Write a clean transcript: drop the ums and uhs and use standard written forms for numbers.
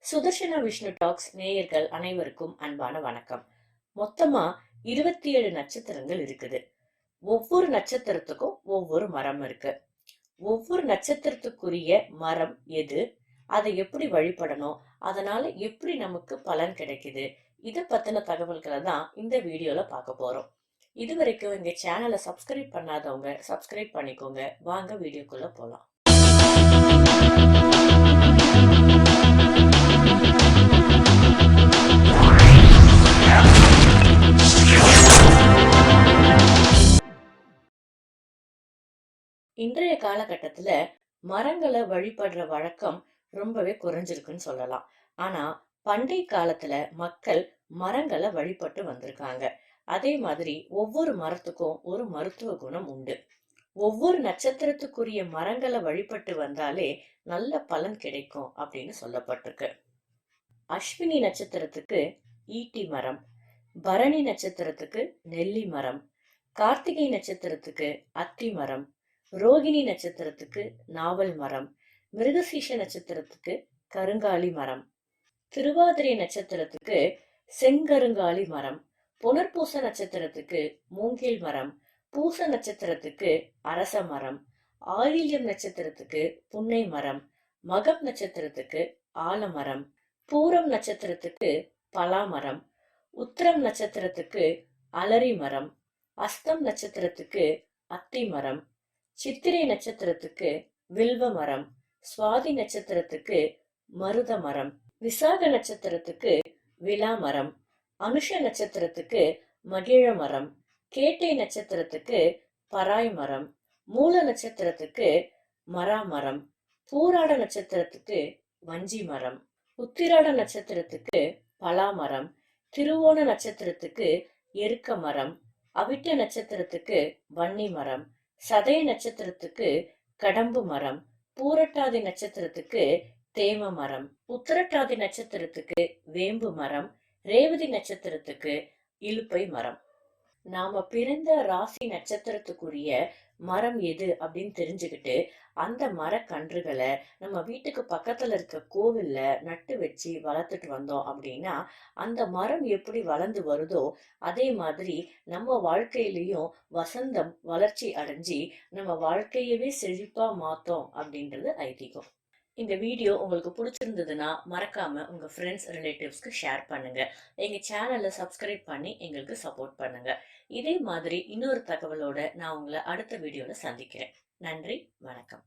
Sudarshana Vishnu tax நேயர்கள் அனைவருக்கும் அன்பான வணக்கம். மொத்தமா 27 நட்சத்திரங்கள் இருக்குது. ஒவ்வொரு நட்சத்திரத்துக்கும் ஒவ்வொரு மரம் இருக்கு. ஒவ்வொரு நட்சத்திரத்துக்குரிய மரம் எது, அதை எப்படி வழிபடணும், அதனால எப்படி நமக்கு பலன் கிடைக்குது, இத பத்தின தகவல்களை தான் இந்த வீடியோல பார்க்க போறோம். இதுவரைக்கும் எங்க சேனலை சப்ஸ்கிரைப் பண்ணாதவங்க சப்ஸ்கிரைப் பண்ணிக்கோங்க. வாங்க வீடியோக்குள்ள போலாம். இன்றைய காலகட்டத்துல மரங்களை வழிபடுற வழக்கம் ரொம்பவே குறைஞ்சிருக்குன்னு சொல்லலாம். ஆனா பண்டைய காலத்துல மக்கள் மரங்களை வழிபட்டு வந்திருக்காங்க. அதே மாதிரி ஒவ்வொரு மரத்துக்கும் ஒரு மருத்துவ குணம் உண்டு. ஒவ்வொரு நட்சத்திரத்துக்குரிய மரங்களை வழிபட்டு வந்தாலே நல்ல பலன் கிடைக்கும் அப்படின்னு சொல்லப்பட்டிருக்கு. அஸ்வினி நட்சத்திரத்துக்கு ஈட்டி மரம், பரணி நட்சத்திரத்துக்கு நெல்லி மரம், கார்த்திகை நட்சத்திரத்துக்கு அத்தி மரம், ரோகிணி நட்சத்திரத்துக்கு நாவல் மரம், மிருகசீஷ நட்சத்திரத்துக்கு கருங்காலி மரம், திருவாதிரை நட்சத்திரத்துக்கு செங்கருங்காலி மரம், புனர்பூச நட்சத்திரத்துக்கு மூங்கில் மரம், பூச நட்சத்திரத்துக்கு அரச மரம், ஆயில்யம் நட்சத்திரத்துக்கு புன்னை மரம், மகம் நட்சத்திரத்துக்கு ஆலமரம், பூரம் நட்சத்திரத்துக்கு பலாமரம், உத்திரம் நட்சத்திரத்துக்கு அலரி மரம், அஸ்தம் நட்சத்திரத்துக்கு அத்தி மரம், சித்திரை நட்சத்திரத்துக்கு வில்வ மரம், சுவாதி நட்சத்திரத்துக்கு மருத மரம், விசாக நட்சத்திரத்துக்கு விலா மரம், அனுஷ நட்சத்திரத்துக்கு மகிழ மரம், கேட்டை நட்சத்திரத்துக்கு பராய் மரம், மூல நட்சத்திரத்துக்கு மராமரம், பூராட நட்சத்திரத்துக்கு வஞ்சி மரம், உத்திராட நட்சத்திரத்துக்கு பலாமரம், திருவோண நட்சத்திரத்துக்கு எருக்க மரம், அவிட்ட நட்சத்திரத்துக்கு வன்னி மரம், சதய நட்சத்திரத்துக்கு கடம்பு மரம், பூரட்டாதி நட்சத்திரத்துக்கு தேம மரம், உத்திரட்டாதி நட்சத்திரத்துக்கு வேம்பு மரம், ரேவதி நட்சத்திரத்துக்கு இலுப்பை மரம். நாம பிறந்த ராசி நட்சத்திரத்துக்குரிய மரம் எது அப்படின்னு தெரிஞ்சுக்கிட்டு அந்த மரக்கன்றுகளை நம்ம வீட்டுக்கு பக்கத்துல இருக்க கோவில்ல நட்டு வச்சு வளர்த்துட்டு வந்தோம் அப்படின்னா அந்த மரம் எப்படி வளர்ந்து வருதோ அதே மாதிரி நம்ம வாழ்க்கையிலயும் வசந்தம் வளர்ச்சி அடைஞ்சி நம்ம வாழ்க்கையவே செழிப்பா மாத்தோம் அப்படின்றது ஐதீகம். இந்த வீடியோ உங்களுக்கு பிடிச்சிருந்ததுன்னா மறக்காம உங்க ஃப்ரெண்ட்ஸ் ரிலேட்டிவ்ஸ்க்கு ஷேர் பண்ணுங்க. எங்க சேனலை சப்ஸ்கிரைப் பண்ணி எங்களுக்கு சப்போர்ட் பண்ணுங்க. இதே மாதிரி இன்னொரு தகவலோட நான் உங்களை அடுத்த வீடியோல சந்திக்கிறேன். நன்றி, வணக்கம்.